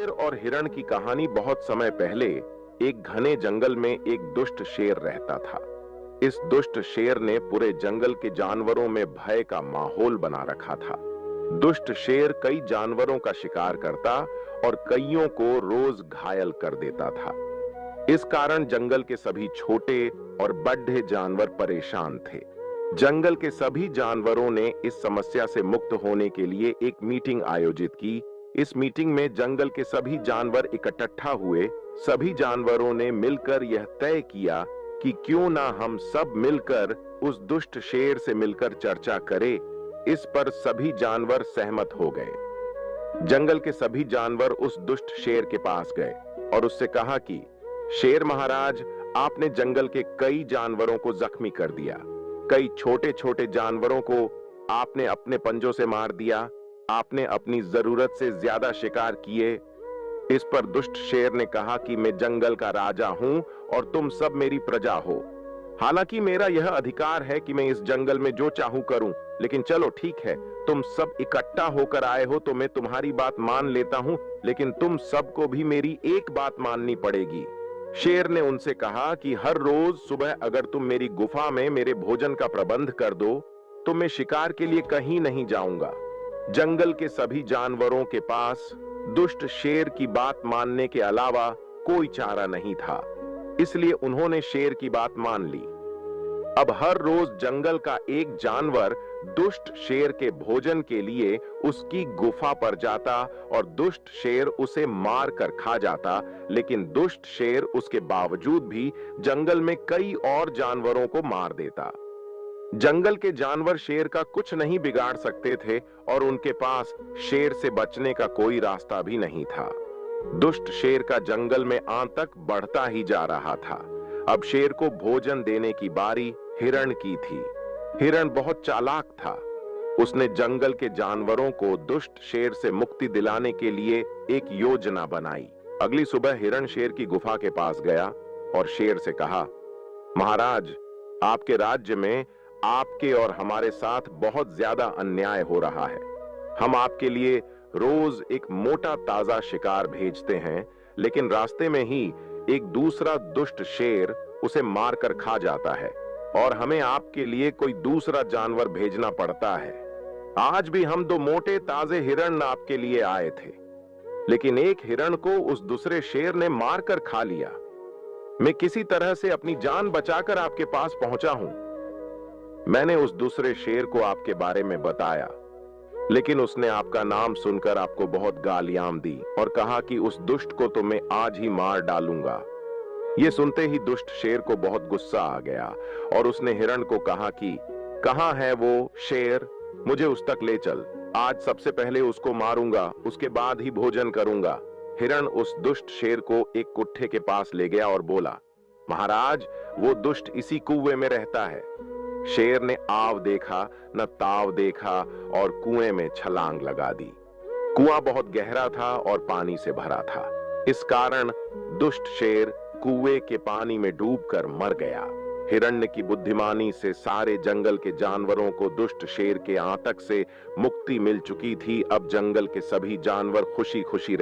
शेर और हिरण की कहानी बहुत समय पहले एक घने जंगल में एक दुष्ट शेर रहता था। इस दुष्ट शेर ने पूरे जंगल के जानवरों में भय का माहौल बना रखा था। दुष्ट शेर कई जानवरों का शिकार करता और कईयों को रोज घायल कर देता था। इस कारण जंगल के सभी छोटे और बड़े जानवर परेशान थे। जंगल के सभी जानवरों ने इस समस्या से मुक्त होने के लिए एक मीटिंग आयोजित की। इस मीटिंग में जंगल के सभी जानवर इकट्ठा हुए। सभी जानवरों ने मिलकर यह तय किया कि क्यों ना हम सब मिलकर उस दुष्ट शेर से मिलकर चर्चा करें। इस पर सभी जानवर सहमत हो गए। जंगल के सभी जानवर उस दुष्ट शेर के पास गए और उससे कहा कि शेर महाराज, आपने जंगल के कई जानवरों को जख्मी कर दिया। कई छोटे छोटे जानवरों को आपने अपने पंजों से मार दिया। आपने अपनी जरूरत से ज्यादा शिकार किए। इस पर दुष्ट शेर ने कहा कि मैं जंगल का राजा हूं और तुम सब मेरी प्रजा हो। हालांकि मेरा यह अधिकार है कि मैं इस जंगल में जो चाहूं करूं, लेकिन चलो ठीक है, तुम सब इकट्ठा होकर आए हो तो मैं तुम्हारी बात मान लेता हूं, लेकिन तुम सबको भी मेरी एक बात माननी पड़ेगी। शेर ने उनसे कहा कि हर रोज सुबह अगर तुम मेरी गुफा में मेरे भोजन का प्रबंध कर दो तो मैं शिकार के लिए कहीं नहीं जाऊंगा। जंगल के सभी जानवरों के पास दुष्ट शेर की बात मानने के अलावा कोई चारा नहीं था, इसलिए उन्होंने शेर की बात मान ली। अब हर रोज जंगल का एक जानवर दुष्ट शेर के भोजन के लिए उसकी गुफा पर जाता और दुष्ट शेर उसे मार कर खा जाता, लेकिन दुष्ट शेर उसके बावजूद भी जंगल में कई और जानवरों को मार देता। जंगल के जानवर शेर का कुछ नहीं बिगाड़ सकते थे और उनके पास शेर से बचने का कोई रास्ता भी नहीं था। दुष्ट शेर का जंगल में आतंक बढ़ता ही जा रहा था। अब शेर को भोजन देने की बारी हिरण की थी। हिरण बहुत चालाक था। उसने जंगल के जानवरों को दुष्ट शेर से मुक्ति दिलाने के लिए एक योजना बनाई। अगली सुबह हिरण शेर की गुफा के पास गया और शेर से कहा, महाराज, आपके राज्य में आपके और हमारे साथ बहुत ज्यादा अन्याय हो रहा है। हम आपके लिए रोज एक मोटा ताजा शिकार भेजते हैं, लेकिन रास्ते में ही एक दूसरा दुष्ट शेर उसे मारकर खा जाता है और हमें आपके लिए कोई दूसरा जानवर भेजना पड़ता है। आज भी हम दो मोटे ताजे हिरण आपके लिए आए थे, लेकिन एक हिरण को उस दूसरे शेर ने मारकर खा लिया। मैं किसी तरह से अपनी जान बचाकर आपके पास पहुंचा हूं। मैंने उस दूसरे शेर को आपके बारे में बताया, लेकिन उसने आपका नाम सुनकर आपको बहुत गालियां दी और कहा कि उस दुष्ट को तो मैं आज ही मार डालूंगा। यह सुनते ही दुष्ट शेर को बहुत गुस्सा आ गया और उसने हिरण को कहा कि कहां है वो शेर, मुझे उस तक ले चल। आज सबसे पहले उसको मारूंगा, उसके बाद ही भोजन करूंगा। हिरण उस दुष्ट शेर को एक कुट्ठे के पास ले गया और बोला, महाराज, वो दुष्ट इसी कुएं में रहता है। शेर ने आव देखा न ताव देखा और कुएं में छलांग लगा दी। कुआं बहुत गहरा था और पानी से भरा था। इस कारण दुष्ट शेर कुएं के पानी में डूबकर मर गया। हिरण्य की बुद्धिमानी से सारे जंगल के जानवरों को दुष्ट शेर के आतंक से मुक्ति मिल चुकी थी। अब जंगल के सभी जानवर खुशी खुशी